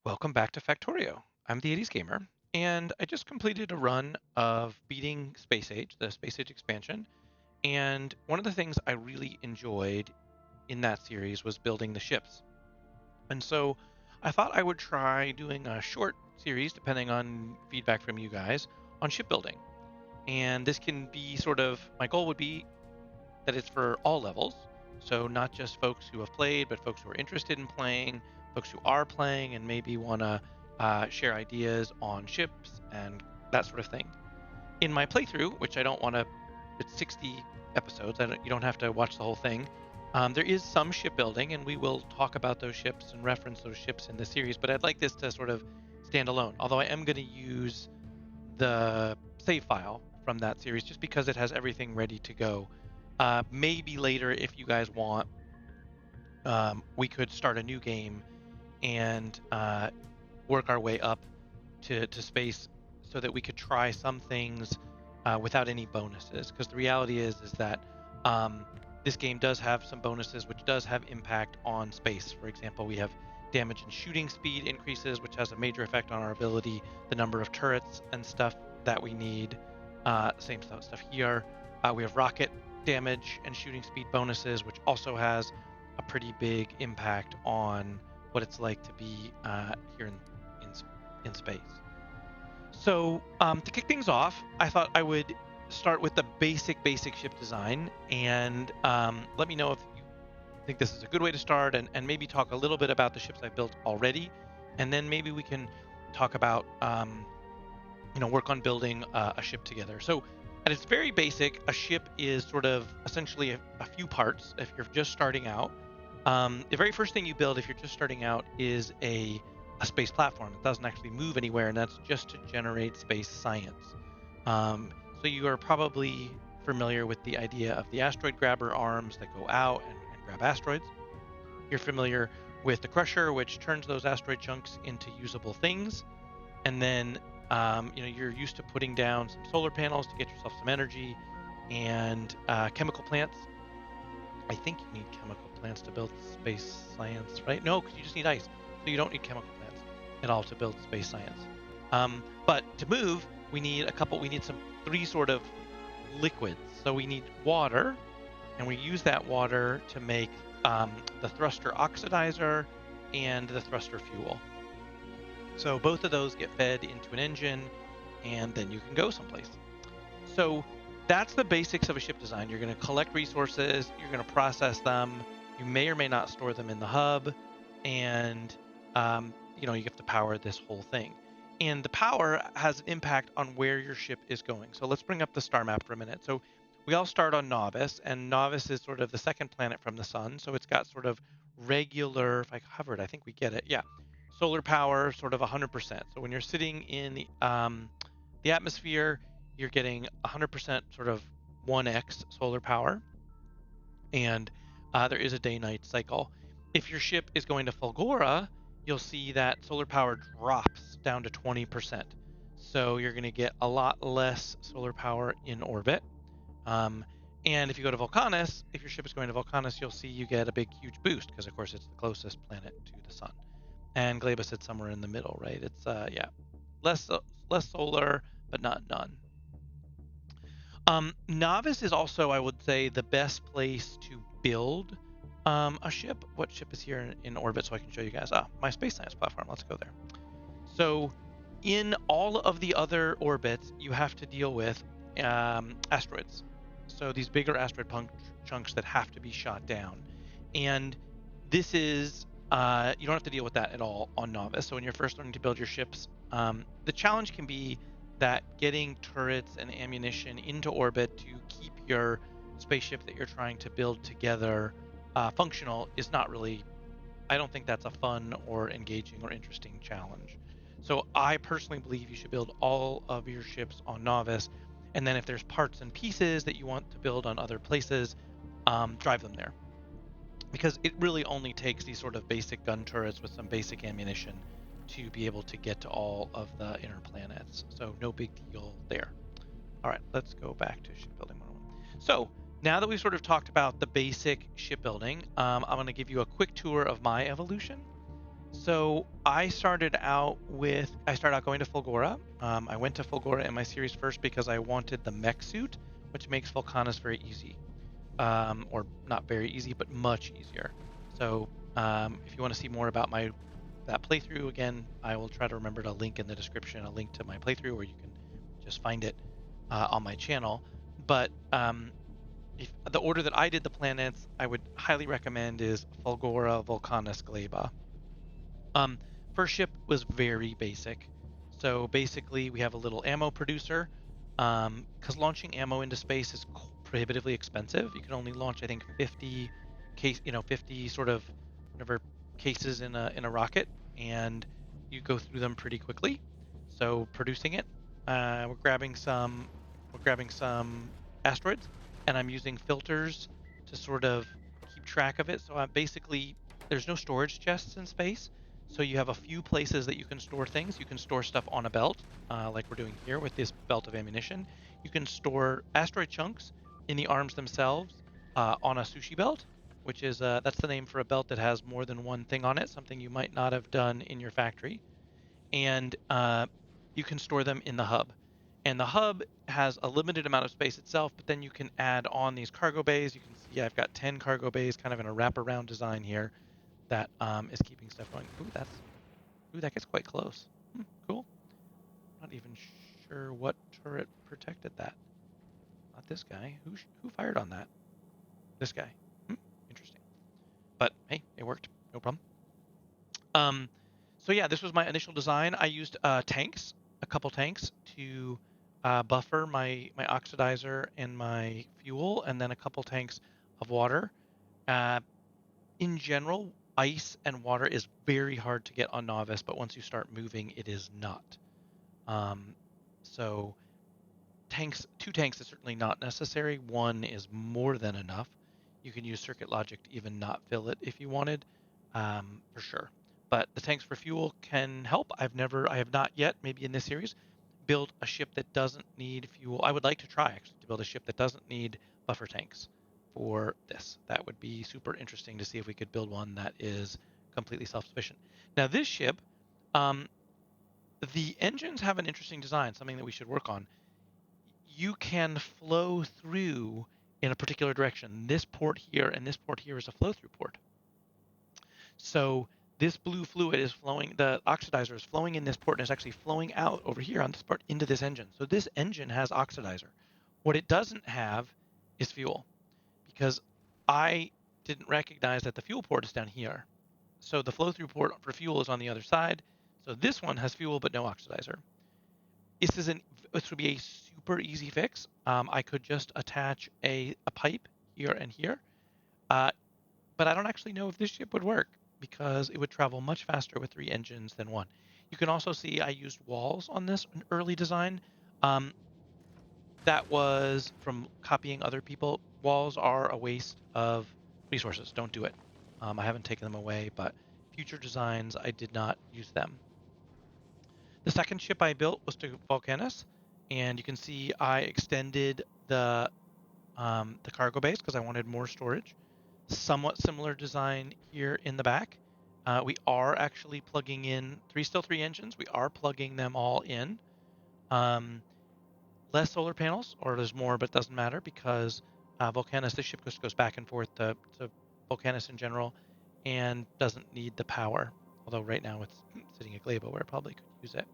Welcome back to Factorio. I'm the 80s Gamer, and I just completed a run of beating Space Age, the Space Age expansion. And one of the things I really enjoyed in that series was building the ships. And so I thought I would try doing a short series, depending on feedback from you guys, on shipbuilding. And this can be my goal would be that it's for all levels. So not just folks who have played, but folks who are interested in playing, folks who are playing and maybe want to share ideas on ships and that sort of thing. In my playthrough, which I don't want to, it's 60 episodes. You don't have to watch the whole thing. There is some shipbuilding, and we will talk about those ships and reference those ships in the series. But I'd like this to sort of stand alone. Although I am going to use the save file from that series just because it has everything ready to go. Maybe later, if you guys want, we could start a new game and work our way up to space so that we could try some things without any bonuses. Because the reality is that this game does have some bonuses, which does have impact on space. For example, we have damage and shooting speed increases, which has a major effect on our ability, the number of turrets and stuff that we need. Same stuff here. We have rocket damage and shooting speed bonuses, which also has a pretty big impact on what it's like to be here in in space. So to kick things off, I thought I would start with the basic ship design, and let me know if you think this is a good way to start, and maybe talk a little bit about the ships I've built already, and then maybe we can talk about work on building a ship together. So at its very basic, a ship is sort of essentially a few parts. If you're just starting out, the very first thing you build if you're just starting out is a space platform. It doesn't actually move anywhere, and that's just to generate space science. So you are probably familiar with the idea of the asteroid grabber arms that go out and grab asteroids. You're familiar with the crusher, which turns those asteroid chunks into usable things. And then you're used to putting down some solar panels to get yourself some energy, and chemical plants. I think you need chemical plants to build space science, right? No, because you just need ice. So you don't need chemical plants at all to build space science. But to move, we need three sort of liquids. So we need water, and we use that water to make the thruster oxidizer and the thruster fuel. So both of those get fed into an engine, and then you can go someplace. So that's the basics of a ship design. You're going to collect resources, you're going to process them, you may or may not store them in the hub, and you have to power this whole thing. And the power has an impact on where your ship is going. So let's bring up the star map for a minute. So we all start on Novice, and Novice is sort of the second planet from the sun. So it's got sort of regular, if I hover it, I think we get it. Yeah. Solar power, sort of 100%. So when you're sitting in the atmosphere, you're getting 100% sort of 1x solar power, and there is a day-night cycle. If your ship is going to Fulgora, you'll see that solar power drops down to 20%. So you're going to get a lot less solar power in orbit. And if you go to Vulcanus, if your ship is going to Vulcanus, you'll see you get a big, huge boost because, of course, it's the closest planet to the sun. And Gleba sits somewhere in the middle, right? It's less solar, but not none. Novice is also, I would say, the best place to build a ship. What ship is here in orbit so I can show you guys? My space science platform. Let's go there. So in all of the other orbits, you have to deal with asteroids. So these bigger asteroid chunks that have to be shot down. And this is, you don't have to deal with that at all on Novice. So when you're first learning to build your ships, the challenge can be that getting turrets and ammunition into orbit to keep your spaceship that you're trying to build together functional is not really, I don't think that's a fun or engaging or interesting challenge. So I personally believe you should build all of your ships on Novice, and then if there's parts and pieces that you want to build on other places, drive them there. Because it really only takes these sort of basic gun turrets with some basic ammunition to be able to get to all of the inner planets. So no big deal there. All right, let's go back to shipbuilding 101. So now that we've sort of talked about the basic shipbuilding, I'm going to give you a quick tour of my evolution. So I started out going to Fulgora. I went to Fulgora in my series first because I wanted the mech suit, which makes Volcanus very easy. Or not very easy, but much easier. So if you want to see more about that playthrough, again, I will try to remember to link in the description a link to my playthrough, or you can just find it on my channel. But if the order that I did the planets, I would highly recommend is Fulgora, Volcanus, Gleba. Um, First ship was very basic. So basically, we have a little ammo producer. Because launching ammo into space is prohibitively expensive. You can only launch, I think, 50 sort of whatever cases in a rocket, and you go through them pretty quickly. So producing it, we're grabbing some, we're grabbing some asteroids, and I'm using filters to sort of keep track of it. So I'm basically there's no storage chests in space, so you have a few places that you can store things. You can store stuff on a belt, like we're doing here with this belt of ammunition. You can store asteroid chunks in the arms themselves on a sushi belt, which is that's the name for a belt that has more than one thing on it, something you might not have done in your factory. And you can store them in the hub. And the hub has a limited amount of space itself, but then you can add on these cargo bays. You can see I've got 10 cargo bays kind of in a wraparound design here that is keeping stuff going. Ooh, that gets quite close. Cool. Not even sure what turret protected that. Not this guy. Who fired on that? This guy. Interesting. But hey, it worked. No problem. Um, so yeah, this was my initial design. I used tanks, a couple tanks to buffer my oxidizer and my fuel, and then a couple tanks of water. Uh, in general, ice and water is very hard to get on novice, but once you start moving, it is not. Um, so two tanks is certainly not necessary. One is more than enough. You can use circuit logic to even not fill it if you wanted, for sure. But the tanks for fuel can help. I have not yet, maybe in this series, built a ship that doesn't need fuel. I would like to try actually to build a ship that doesn't need buffer tanks for this. That would be super interesting to see if we could build one that is completely self-sufficient. Now this ship, um, the engines have an interesting design, something that we should work on. You can flow through in a particular direction. This port here and this port here is a flow through port. So this blue fluid is flowing, the oxidizer is flowing in this port and is actually flowing out over here on this part into this engine. So this engine has oxidizer. What it doesn't have is fuel, because I didn't recognize that the fuel port is down here. So the flow through port for fuel is on the other side. So this one has fuel but no oxidizer. This would be a super easy fix. I could just attach a pipe here and here, uh, but I don't actually know if this ship would work because it would travel much faster with 3 engines than one. You can also see I used walls on this early design. Um, that was from copying other people. Walls are a waste of resources. Don't do it. I haven't taken them away, but future designs, I did not use them. The second ship I built was to Volcanus, and you can see I extended the cargo base because I wanted more storage. Somewhat similar design here in the back. We are actually plugging in still 3 engines. We are plugging them all in. Um, Less solar panels, or there's more, but it doesn't matter because Volcanus, this ship just goes back and forth to Volcanus in general and doesn't need the power. Although right now it's sitting at Glebo where it probably could use it.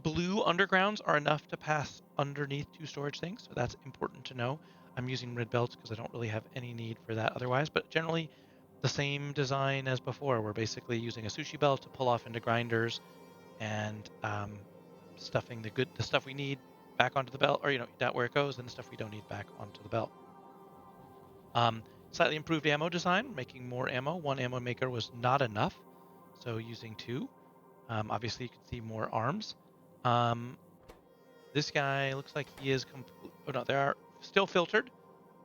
Blue undergrounds are enough to pass underneath 2 storage things, so that's important to know. I'm using red belts because I don't really have any need for that otherwise, but generally the same design as before. We're basically using a sushi belt to pull off into grinders and stuffing the stuff we need back onto the belt, or that where it goes, and the stuff we don't need back onto the belt. Slightly improved ammo design, making more ammo. One ammo maker was not enough, so using 2. Obviously, you can see more arms. This guy looks like he is oh no, they are still filtered,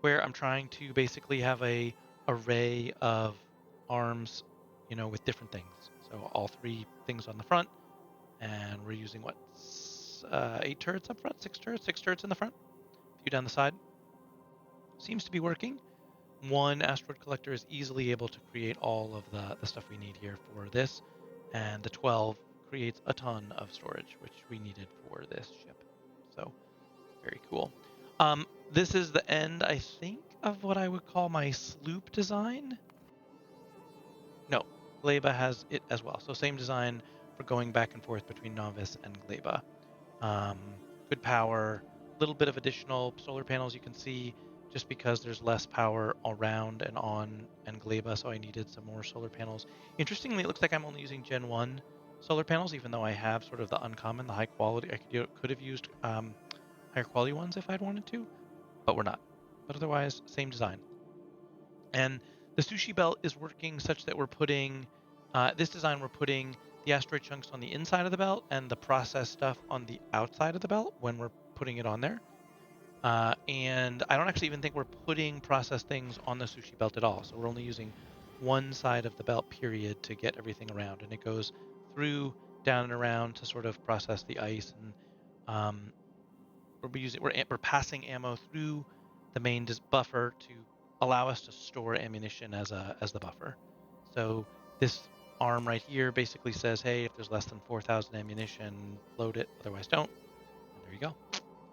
where I'm trying to basically have a array of arms, with different things. So all 3 things on the front, and we're using 8 turrets up front, 6 turrets in the front, a few down the side. Seems to be working. one asteroid collector is easily able to create all of the stuff we need here for this, and the 12 creates a ton of storage, which we needed for this ship. So very cool. This is the end, I think, of what I would call my sloop design. No, Gleba has it as well. So same design for going back and forth between Novice and Gleba. Um, Good power, little bit of additional solar panels you can see just because there's less power around and on and Gleba, so I needed some more solar panels. Interestingly, it looks like I'm only using Gen 1 solar panels, even though I have sort of the uncommon, the high quality. I could have used higher quality ones if I'd wanted to, but we're not. But otherwise, same design. And the sushi belt is working such that we're putting, this design, we're putting the asteroid chunks on the inside of the belt and the process stuff on the outside of the belt when we're putting it on there. And I don't actually even think we're putting process things on the sushi belt at all. So we're only using one side of the belt period to get everything around. And it goes through, down and around to sort of process the ice. And we're passing ammo through the main buffer to allow us to store ammunition as the buffer. So this arm right here basically says, hey, if there's less than 4,000 ammunition, load it, otherwise don't. And there you go.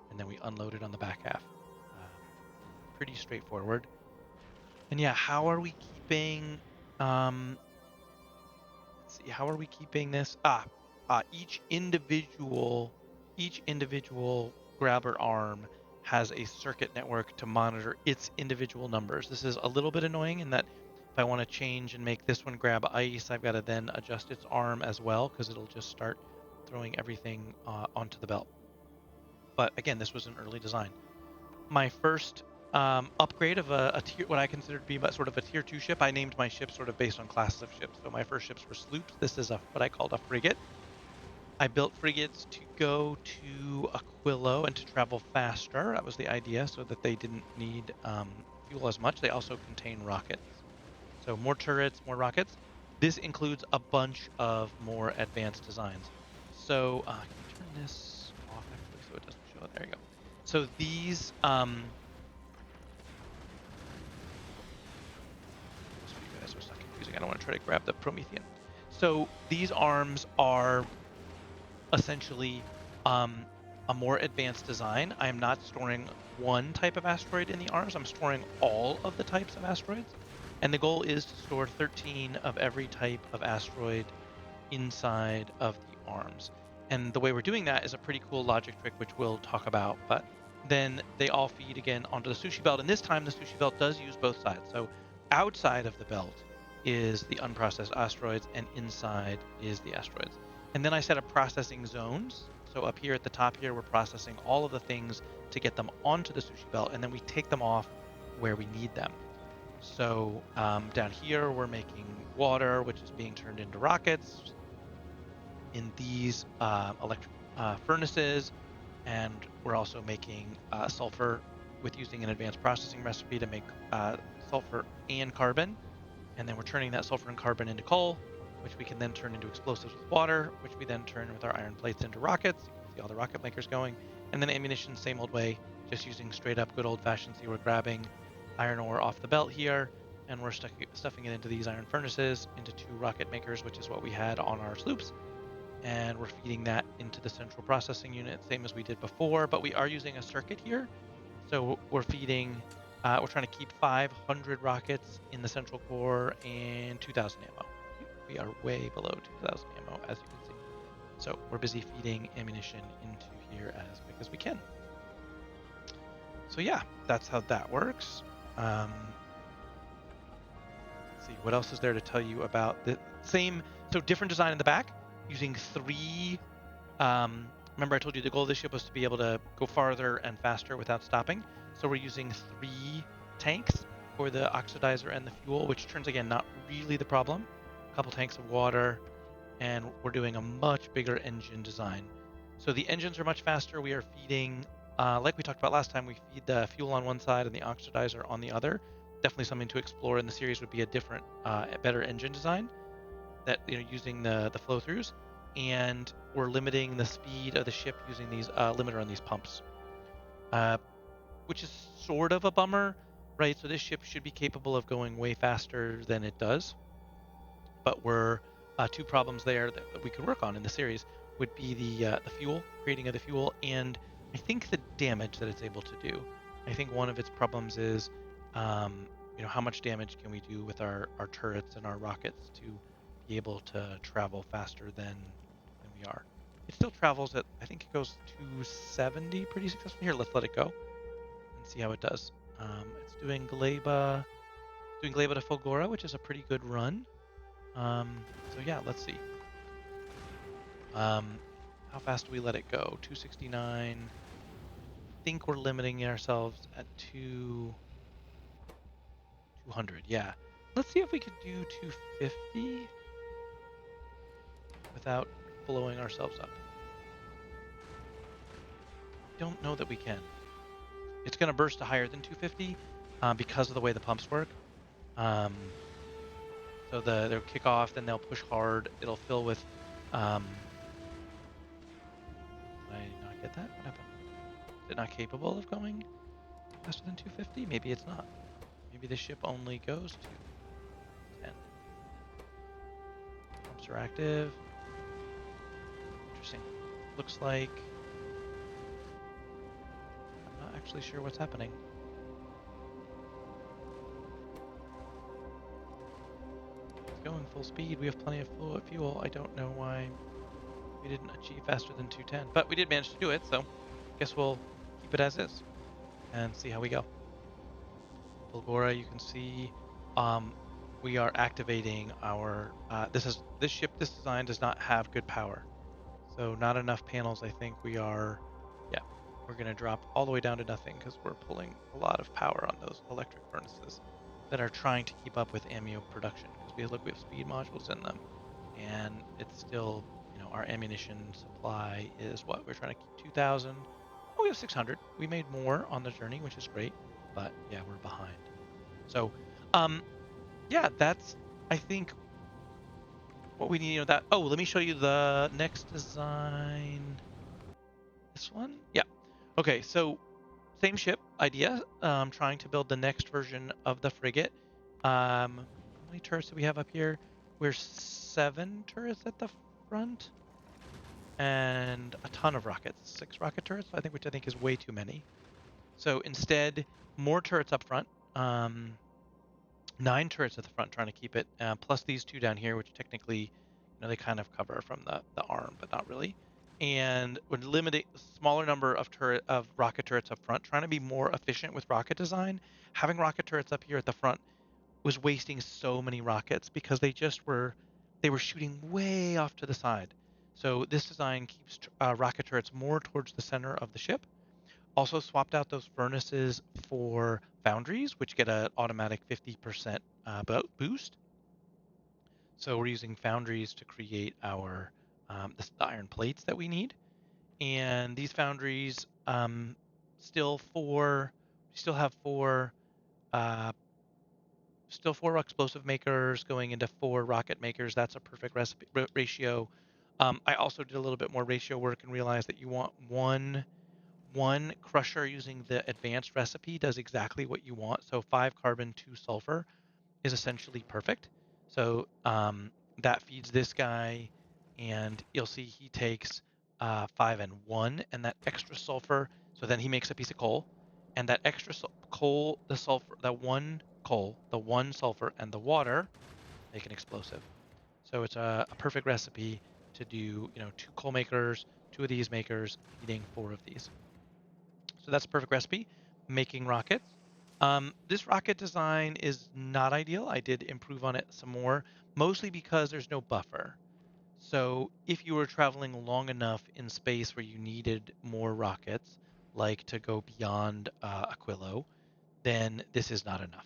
And then we unload it on the back half. Pretty straightforward. And yeah, how are we keeping? Let's see, how are we keeping this? Each individual grabber arm has a circuit network to monitor its individual numbers. This is a little bit annoying in that if I want to change and make this one grab ice, I've got to then adjust its arm as well because it'll just start throwing everything onto the belt. But again, this was an early design. My first upgrade of a tier, what I consider to be sort of a tier 2 ship. I named my ships sort of based on classes of ships. So my first ships were sloops. This is what I called a frigate. I built frigates to go to Aquilo and to travel faster. That was the idea, so that they didn't need fuel as much. They also contain rockets. So more turrets, more rockets. This includes a bunch of more advanced designs. So can you turn this off actually so it doesn't show it? There you go. So these you guys are so confusing. I don't want to try to grab the Promethean. So these arms are essentially a more advanced design. I am not storing one type of asteroid in the arms. I'm storing all of the types of asteroids. And the goal is to store 13 of every type of asteroid inside of the arms. And the way we're doing that is a pretty cool logic trick, which we'll talk about. But then they all feed again onto the sushi belt. And this time the sushi belt does use both sides. So outside of the belt is the unprocessed asteroids and inside is the asteroids. And then I set up processing zones. So up here at the top here, we're processing all of the things to get them onto the sushi belt, and then we take them off where we need them. So down here, we're making water, which is being turned into rockets in these electric furnaces. And we're also making sulfur with using an advanced processing recipe to make sulfur and carbon. And then we're turning that sulfur and carbon into coal, which we can then turn into explosives with water, which we then turn with our iron plates into rockets. You can see all the rocket makers going. And then ammunition, same old way, just using straight up good old fashioned. See, we're grabbing iron ore off the belt here, and we're stuffing it into these iron furnaces, into 2 rocket makers, which is what we had on our sloops. And we're feeding that into the central processing unit, same as we did before, but we are using a circuit here. So we're feeding, we're trying to keep 500 rockets in the central core and 2,000 ammo. We are way below 2,000 ammo, as you can see. So we're busy feeding ammunition into here as quick as we can. So yeah, that's how that works. Let's see, what else is there to tell you about the same, so different design in the back, using 3, remember I told you the goal of this ship was to be able to go farther and faster without stopping. So we're using 3 tanks for the oxidizer and the fuel, which turns, again, not really the problem. A couple tanks of water, and we're doing a much bigger engine design. So the engines are much faster. We are feeding, like we talked about last time, we feed the fuel on one side and the oxidizer on the other. Definitely something to explore in the series would be a different, better engine design that, using the flow-throughs. And we're limiting the speed of the ship using these limiter on these pumps, which is sort of a bummer. right? So this ship should be capable of going way faster than it does, but we're two problems there that we could work on in the series would be the fuel, creating of the fuel, and I think the damage that it's able to do. I think one of its problems is, how much damage can we do with our turrets and our rockets to be able to travel faster than we are. It still travels at, I think it goes 270 pretty successfully. Here, let's let it go and see how it does. It's doing Gleba to Fulgora, which is a pretty good run. So yeah, let's see. How fast do we let it go? 269. I think we're limiting ourselves at 200. Yeah. Let's see if we could do 250 without blowing ourselves up. Don't know that we can. It's going to burst to higher than 250 because of the way the pumps work. Um, so they'll kick off, then they'll push hard. It'll fill with. Did I not get that? What happened? Is it not capable of going faster than 250? Maybe it's not. Maybe the ship only goes to 10. Pumps are active. Interesting. Looks like I'm not actually sure what's happening. It's going full speed. We have plenty of fuel. I don't know why we didn't achieve faster than 210, but we did manage to do it. So, I guess we'll keep it as is and see how we go. Bulgora, you can see we are activating our. This ship. This design does not have good power, so not enough panels. I think we are. Yeah, we're gonna drop all the way down to nothing because we're pulling a lot of power on those electric furnaces that are trying to keep up with ammo production. Because we have speed modules in them, and it's still, our ammunition supply is what we're trying to keep 2,000. Oh, we have 600. We made more on the journey, which is great, but yeah, we're behind. So, um, yeah, that's, I think, what we need. That. Oh, let me show you the next design. This one? Yeah. Okay, so same ship idea. Trying to build the next version of the frigate. How many turrets do we have up here? We're 7 turrets at the front and a ton of rockets. 6 rocket turrets, which I think is way too many. So instead, more turrets up front. 9 turrets at the front, trying to keep it, plus these 2 down here, which technically, they kind of cover from the arm, but not really. And we're limiting smaller number of rocket turrets up front, trying to be more efficient with rocket design. Having rocket turrets up here at the front was wasting so many rockets because they were shooting way off to the side. So this design keeps rocket turrets more towards the center of the ship. Also swapped out those furnaces for foundries, which get an automatic 50% boost. So we're using foundries to create our the iron plates that we need. And these foundries still have uh, four explosive makers going into 4 rocket makers. That's a perfect ratio. I also did a little bit more ratio work and realized that you want one crusher using the advanced recipe does exactly what you want. So 5 carbon, 2 sulfur is essentially perfect. So that feeds this guy, and you'll see he takes 5 and 1, and that extra sulfur. So then he makes a piece of coal, and that extra coal, the sulfur, that one coal, the one sulfur, and the water make an explosive. So it's a perfect recipe to do, 2 coal makers, 2 of these makers, feeding 4 of these. So that's a perfect recipe. Making rockets. This rocket design is not ideal. I did improve on it some more, mostly because there's no buffer. So if you were traveling long enough in space where you needed more rockets, like to go beyond Aquilo, then this is not enough.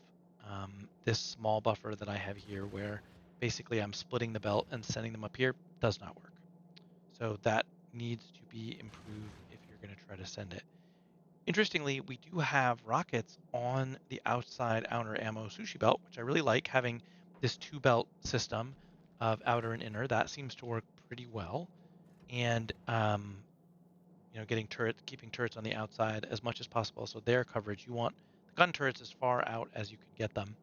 This small buffer that I have here, where basically I'm splitting the belt and sending them up here, does not work. So that needs to be improved if you're going to try to send it. Interestingly, we do have rockets on the outside outer ammo sushi belt, which I really like, having this 2-belt system of outer and inner. That seems to work pretty well. And keeping turrets on the outside as much as possible. So their coverage, you want gun turrets as far out as you can get them.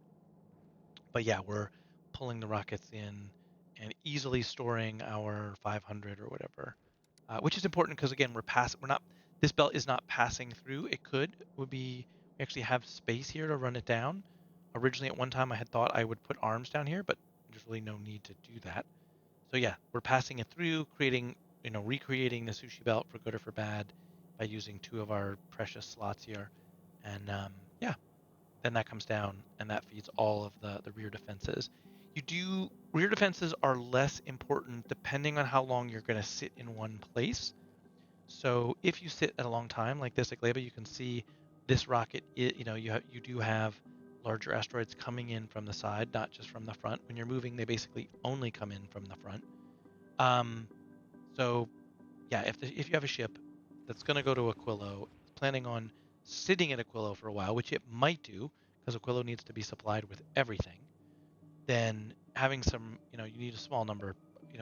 But yeah, we're pulling the rockets in and easily storing our 500 or whatever, which is important because again, we're not. This belt is not passing through. Would be. We actually have space here to run it down. Originally, at one time, I had thought I would put arms down here, but there's really no need to do that. So yeah, we're passing it through, recreating the sushi belt for good or for bad by using two of our precious slots here, and yeah, then that comes down and that feeds all of the rear defenses. Rear defenses are less important depending on how long you're going to sit in one place. So if you sit at a long time like this at Gleba, you can see this rocket. You do have larger asteroids coming in from the side, not just from the front. When you're moving, they basically only come in from the front. Um, so yeah, if you have a ship that's going to go to Aquilo, planning on sitting at Aquilo for a while, which it might do because Aquilo needs to be supplied with everything, then having you need a small number.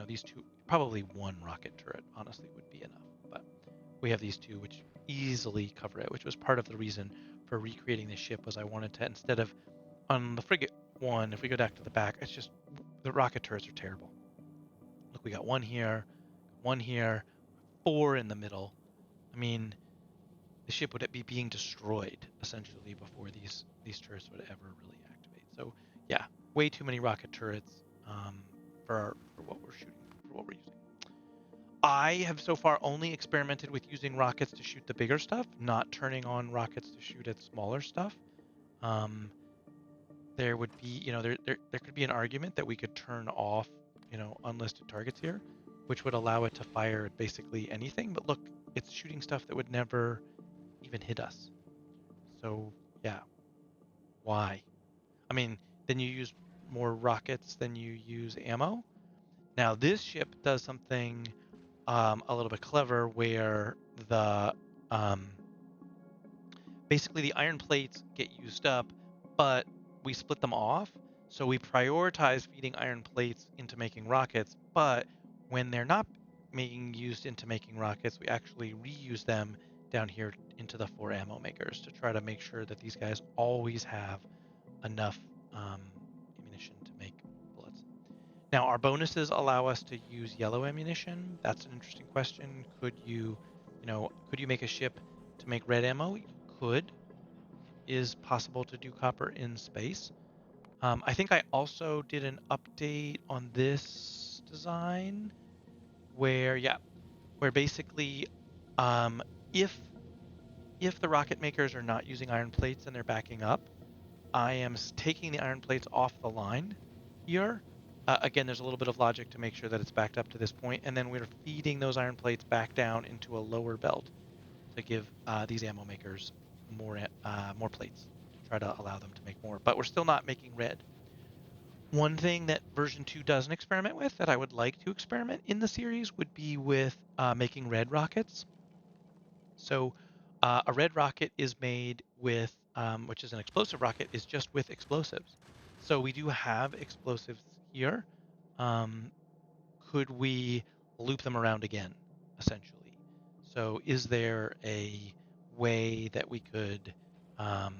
These two, probably one rocket turret, honestly, would be enough. But we have these two, which easily cover it, which was part of the reason for recreating this ship. Was I wanted to, instead of on the frigate one, if we go back to the back, it's just the rocket turrets are terrible. Look, we got one here, four in the middle. I mean, the ship would be being destroyed essentially before these turrets would ever really activate. So yeah, way too many rocket turrets for what we're shooting, for what we're using. I have so far only experimented with using rockets to shoot the bigger stuff, not turning on rockets to shoot at smaller stuff. Um, there would be, there could be an argument that we could turn off, unlisted targets here, which would allow it to fire at basically anything. But look, it's shooting stuff that would never even hit us. So yeah, why? I mean, then you use more rockets than you use ammo. Now this ship does something a little bit clever where the um, basically the iron plates get used up, but we split them off. So we prioritize feeding iron plates into making rockets, but when they're not being used into making rockets, we actually reuse them down here into the 4 ammo makers to try to make sure that these guys always have enough um, ammunition to make bullets. Now, our bonuses allow us to use yellow ammunition. That's an interesting question. Could you make a ship to make red ammo? You could. It is possible to do copper in space. I think I also did an update on this design where basically, um, if if the rocket makers are not using iron plates and they're backing up, I am taking the iron plates off the line here. Again, there's a little bit of logic to make sure that it's backed up to this point, and then we're feeding those iron plates back down into a lower belt to give these ammo makers more plates to try to allow them to make more. But we're still not making red. One thing that version 2 doesn't experiment with that I would like to experiment in the series would be with making red rockets. So a red rocket is made with, which is an explosive rocket, is just with explosives. So we do have explosives here. Um, could we loop them around again, essentially? So is there a way that we could, um,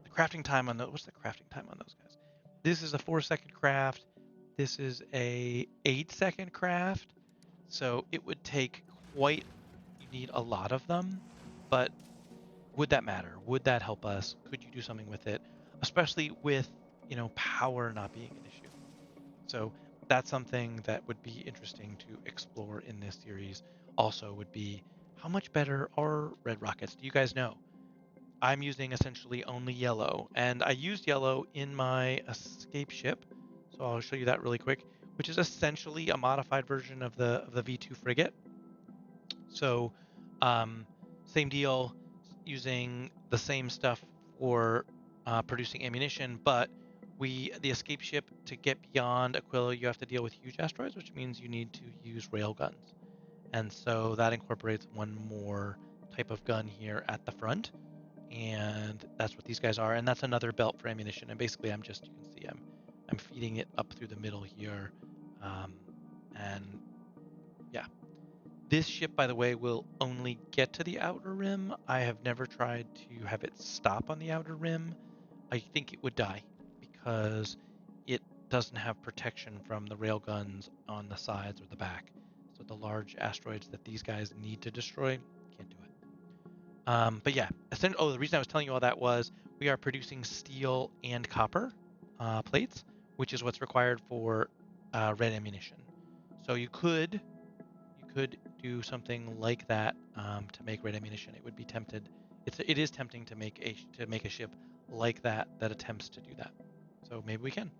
the crafting time on what's the crafting time on those guys? This is a 4-second craft. This is a 8-second craft. So it would take you need a lot of them, but would that matter? Would that help us? Could you do something with it? Especially with, power not being an issue. So that's something that would be interesting to explore in this series. Also would be how much better are red rockets? Do you guys know? I'm using essentially only yellow, and I used yellow in my escape ship. So I'll show you that really quick, which is essentially a modified version of the V2 frigate. So, um, same deal, using the same stuff for producing ammunition, but the escape ship, to get beyond Aquila, you have to deal with huge asteroids, which means you need to use rail guns. And so that incorporates one more type of gun here at the front, and that's what these guys are. And that's another belt for ammunition. And basically, you can see I'm feeding it up through the middle here, and yeah, This ship, by the way, will only get to the outer rim. I have never tried to have it stop on the outer rim. I think it would die because it doesn't have protection from the railguns on the sides or the back. So the large asteroids that these guys need to destroy can't do it. But yeah, the reason I was telling you all that was we are producing steel and copper plates, which is what's required for red ammunition. So you could do something like that to make red ammunition. It would be tempted. It is tempting to make a ship like that attempts to do that. So maybe we can.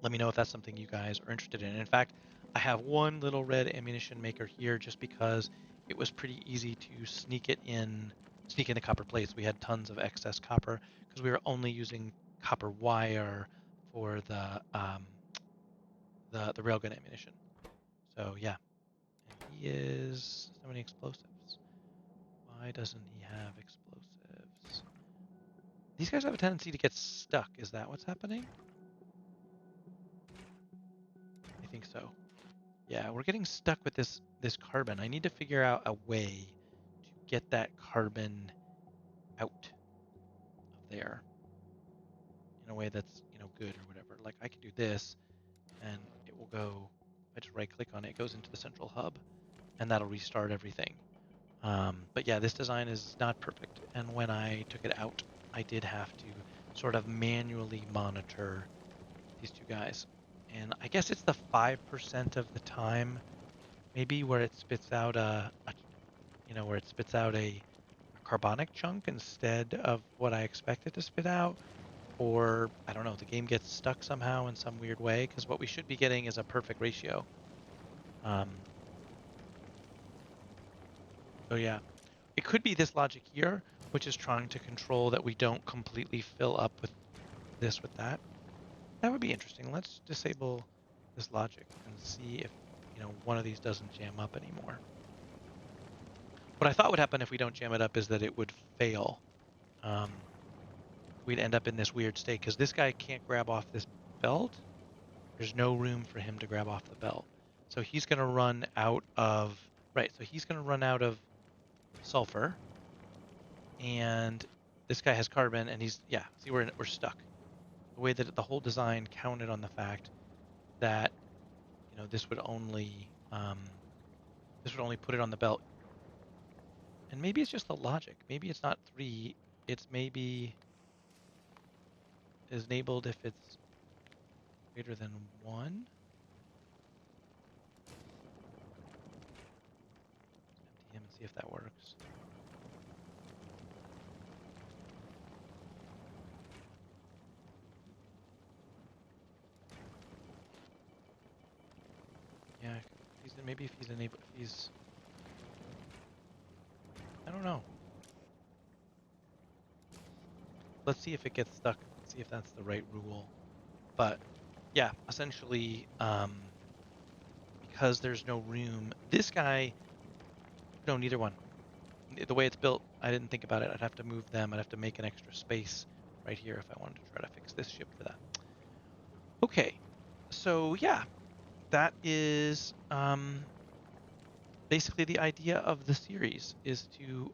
Let me know if that's something you guys are interested in. In fact, I have one little red ammunition maker here just because it was pretty easy to sneak in the copper plates. We had tons of excess copper because we were only using copper wire for the railgun ammunition. So yeah, and he is so many explosives. Why doesn't he have explosives? These guys have a tendency to get stuck. Is that what's happening? I think so. Yeah, we're getting stuck with this carbon. I need to figure out a way to get that carbon out of there in a way that's, good or whatever. Like I can do this and it will go, if I just right click on it, it goes into the central hub and that'll restart everything. But yeah, this design is not perfect. And when I took it out, I did have to sort of manually monitor these two guys. And I guess it's the 5% of the time, maybe, where it spits out where it spits out a carbonic chunk instead of what I expect it to spit out. Or, I don't know, the game gets stuck somehow in some weird way, because what we should be getting is a perfect ratio. Um, so yeah, it could be this logic here, which is trying to control that we don't completely fill up with this with that. That would be interesting. Let's disable this logic and see if, one of these doesn't jam up anymore. What I thought would happen if we don't jam it up is that it would fail. We'd end up in this weird state because this guy can't grab off this belt. There's no room for him to grab off the belt. So he's going to run out of, right, so he's going to run out of sulfur. And this guy has carbon and see, we're stuck. The way that the whole design counted on the fact that, this would only put it on the belt. And maybe it's just the logic. Maybe it's not 3. It's maybe is enabled if it's greater than 1. Empty him and see if that works. Yeah, maybe if he's enabled, I don't know. Let's see if it gets stuck. See if that's the right rule. But yeah, essentially, because there's no room, this guy, no, neither one. The way it's built, I didn't think about it. I'd have to move them. I'd have to make an extra space right here if I wanted to try to fix this ship for that. Okay, so yeah, that is basically the idea of the series is to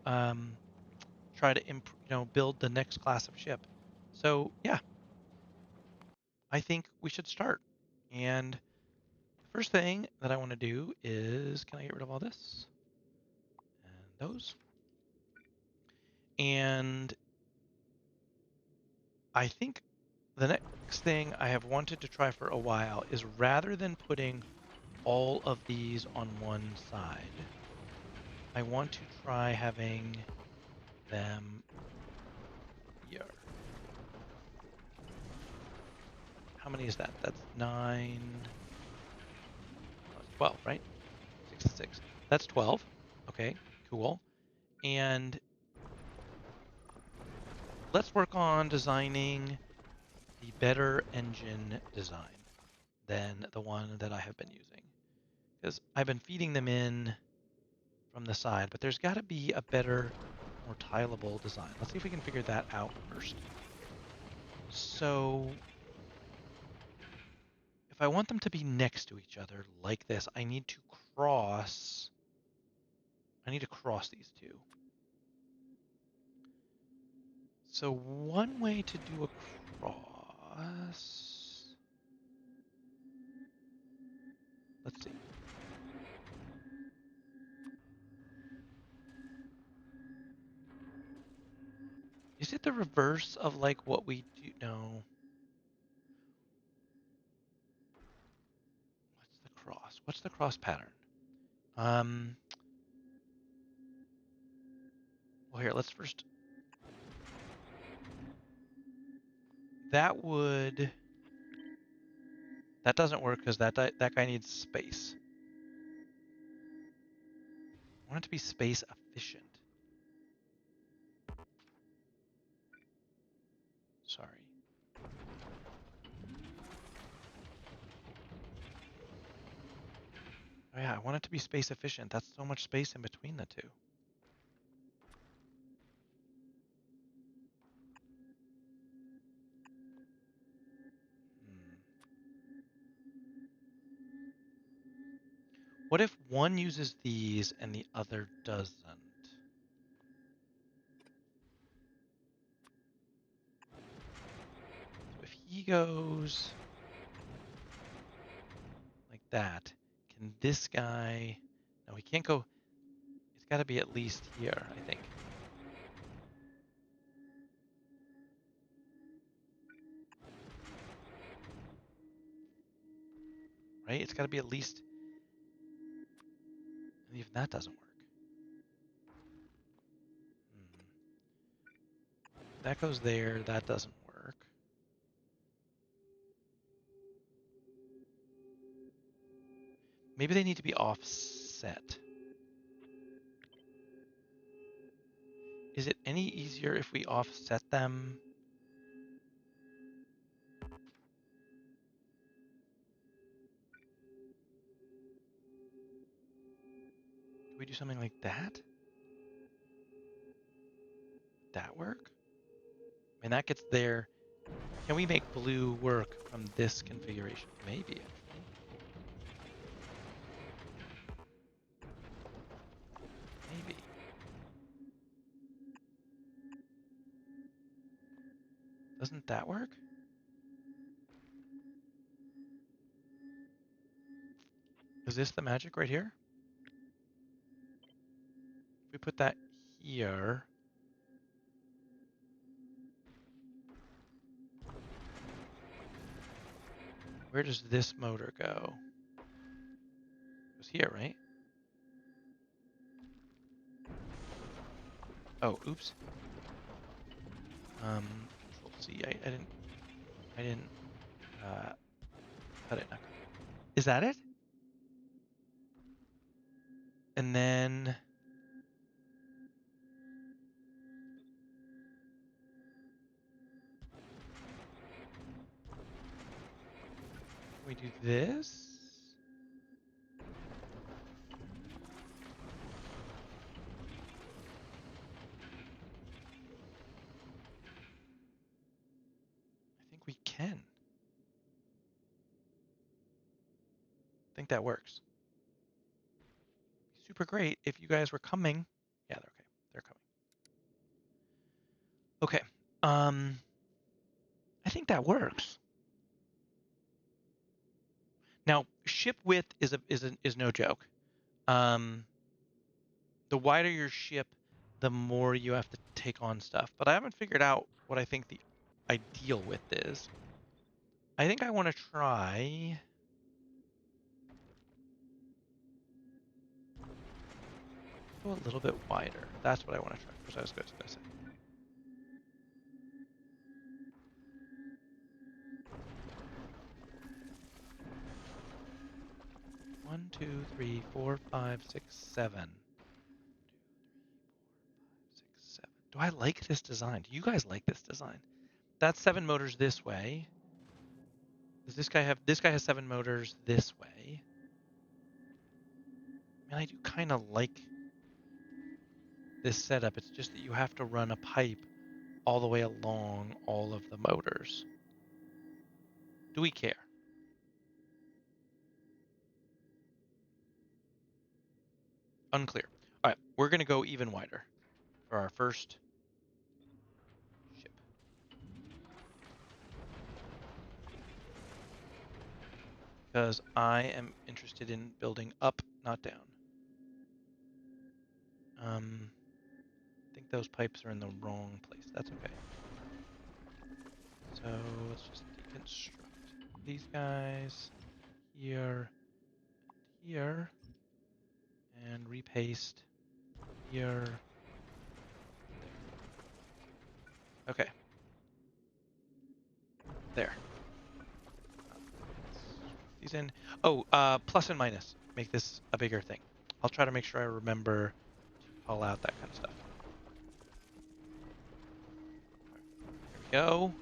try to build the next class of ship. So yeah, I think we should start. And the first thing that I want to do is, can I get rid of all this and those? And I think the next thing I have wanted to try for a while is, rather than putting all of these on one side, I want to try having them here. How many is that? That's 9, 12, right? 6 and 6. That's 12. Okay, cool. And let's work on designing the better engine design than the one that I have been using. Because I've been feeding them in from the side, but there's got to be a better, more tileable design. Let's see if we can figure that out first. So if I want them to be next to each other like this, I need to cross I need to cross these two. So one way to do a cross... Let's see. Is it the reverse of like what we do? No. What's the cross? What's the cross pattern? Well, here, let's first... That would... That doesn't work because that guy needs space. I want it to be space efficient. Sorry. Oh yeah, I want it to be space efficient. That's so much space in between the two. What if one uses these and the other doesn't? So if he goes like that, can this guy... No, he can't go... It's got to be at least here, I think. Right? It's got to be at least... And even that doesn't work. That goes there, that doesn't work. Maybe they need to be offset. Is it any easier if we offset them? Can we do something like that? Would that work? I mean, that gets there. Can we make blue work from this configuration? Maybe, actually. Maybe. Doesn't that work? Is this the magic right here? If we put that here... Where does this motor go? It goes here, right? Oh, oops. Control C. I didn't cut it. Not cut it. Is that it? And then we do this. I think we can. I think that works. Super great if you guys were coming. Yeah, they're okay. They're coming. Okay. I think that works. Now, ship width is no joke. The wider your ship, the more you have to take on stuff. But I haven't figured out what I think the ideal width is. I think I want to try... Go a little bit wider. That's what I want to try. That's what I was going to say. 1, 2, 3, 4, 5, 6, 7. 2, 3, 4, 5, 6, 7. Do I like this design? Do you guys like this design? That's 7 motors this way. Does this guy have... This guy has 7 motors this way. I mean, I do kind of like this setup. It's just that you have to run a pipe all the way along all of the motors. Do we care? Unclear. All right, we're gonna go even wider for our first ship. Because I am interested in building up, not down. I think those pipes are in the wrong place. That's okay. So let's just deconstruct these guys here, here, and repaste here, there. Okay, there. These in. Oh, plus and minus. Make this a bigger thing. I'll try to make sure I remember to call out that kind of stuff. There we go.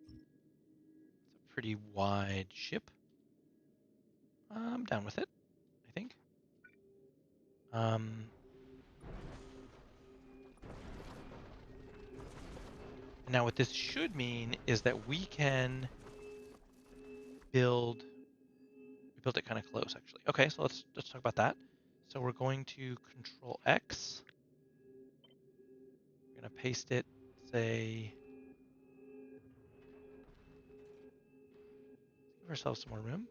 It's a pretty wide ship. I'm down with it, I think. Um, Now what this should mean is that we can build. We built it kind of close, actually. Okay, so let's talk about that. So we're going to Control X. We're going to paste it. Say, give ourselves some more room.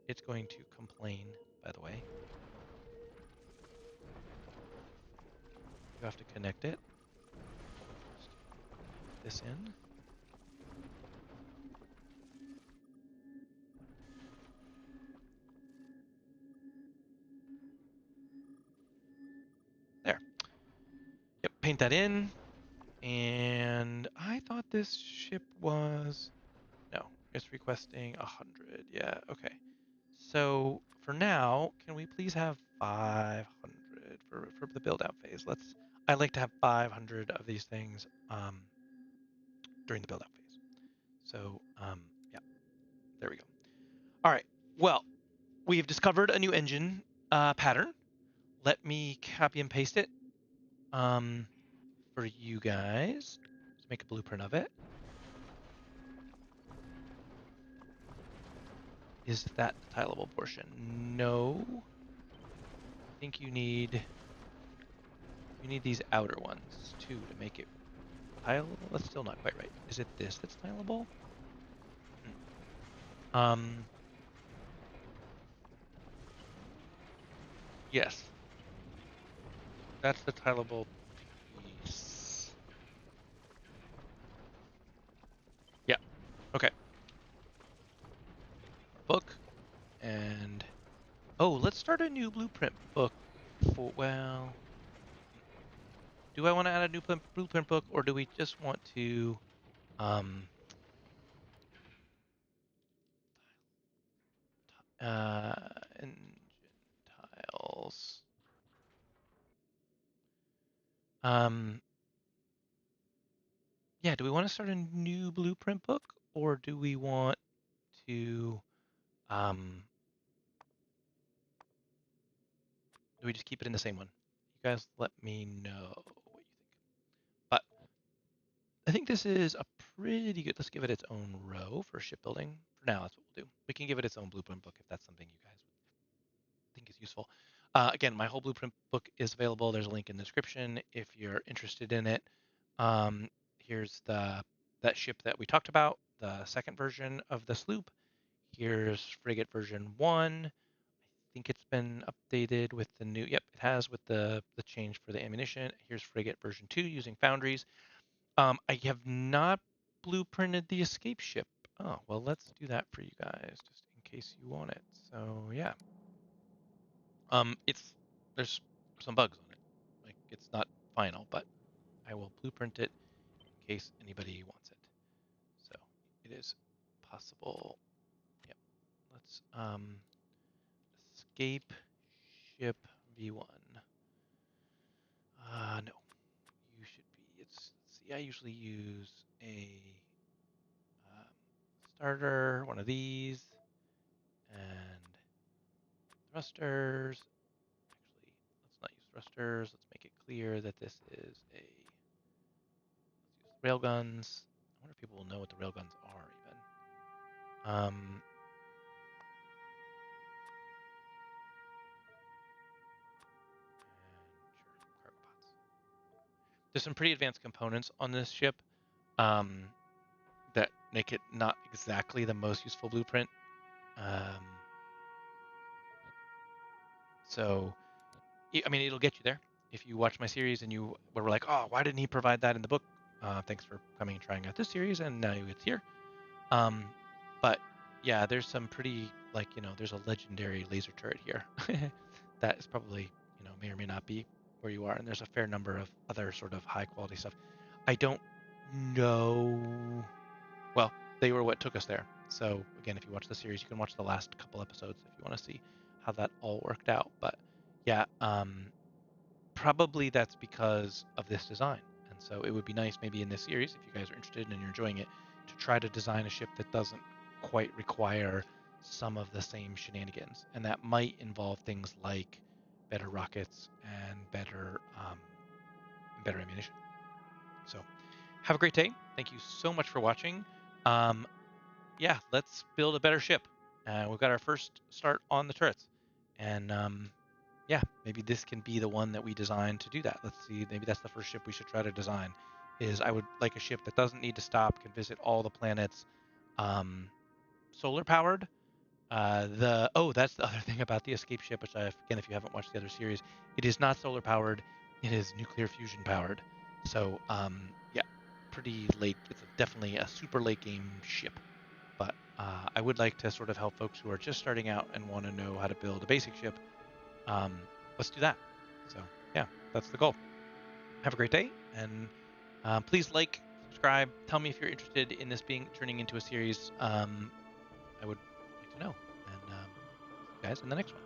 It's going to complain, by the way. You have to connect it. Just put this in. There. Yep, paint that in. And I thought this ship was... No, it's requesting 100. Yeah, okay. So for now, can we please have 500 for the build out phase? I'd like to have 500 of these things during the build out phase. So yeah, there we go. All right. Well, we've discovered a new engine pattern. Let me copy and paste it for you guys. Let's make a blueprint of it. Is that the tileable portion? No. I think you need these outer ones too to make it tileable. That's still not quite right. Is it this that's tileable? Um, yes, that's the tileable piece. Yeah. Okay. Book and let's start a new blueprint book. Do I want to add a new blueprint book, or do we just want to uh engine tiles? Um, yeah. Do we want to start a new blueprint book, or do we want to um do we just keep it in the same one? You guys let me know what you think. But I think this is a pretty good. Let's give it its own row for shipbuilding. For now, that's what we'll do. We can give it its own blueprint book if that's something you guys think is useful. Again, my whole blueprint book is available. There's a link in the description if you're interested in it. Here's that ship that we talked about, the second version of the sloop. Here's frigate version 1. I think it's been updated with the new. Yep, it has with the change for the ammunition. Here's frigate version 2 using foundries. I have not blueprinted the escape ship. Oh, well, let's do that for you guys, just in case you want it. So yeah, it's there's some bugs on it, like it's not final, but I will blueprint it in case anybody wants it. So it is possible. Yep. Let's escape ship V1. No, you should be. See, I usually use a um, starter, one of these, and thrusters. Actually, let's not use thrusters. Let's make it clear that this is a. Let's use railguns. I wonder if people will know what the railguns are even. There's some pretty advanced components on this ship um, that make it not exactly the most useful blueprint. Um, so, I mean, it'll get you there. If you watch my series and you were like, oh, why didn't he provide that in the book? Thanks for coming and trying out this series, and now it's here. Um, but yeah, there's some pretty, like, there's a legendary laser turret here that is probably, may or may not be where you are. And there's a fair number of other sort of high quality stuff. I don't know. Well, they were what took us there. So again, if you watch the series, you can watch the last couple episodes if you want to see how that all worked out. But yeah, probably that's because of this design. And so it would be nice maybe in this series, if you guys are interested and you're enjoying it, to try to design a ship that doesn't quite require some of the same shenanigans. And that might involve things like better rockets and better ammunition. So have a great day. Thank you so much for watching. Um, yeah, let's build a better ship. We've got our first start on the turrets. And yeah, maybe this can be the one that we design to do that. Let's see, maybe that's the first ship we should try to design. Is I would like a ship that doesn't need to stop, can visit all the planets, solar powered. That's the other thing about the escape ship, which again, if you haven't watched the other series, it is not solar powered. It is nuclear fusion powered. So yeah, pretty late. It's definitely a super late game ship. But I would like to sort of help folks who are just starting out and want to know how to build a basic ship. Let's do that. So yeah, that's the goal. Have a great day, and please like, subscribe. Tell me if you're interested in this turning into a series. I would like to know. And see you guys in the next one.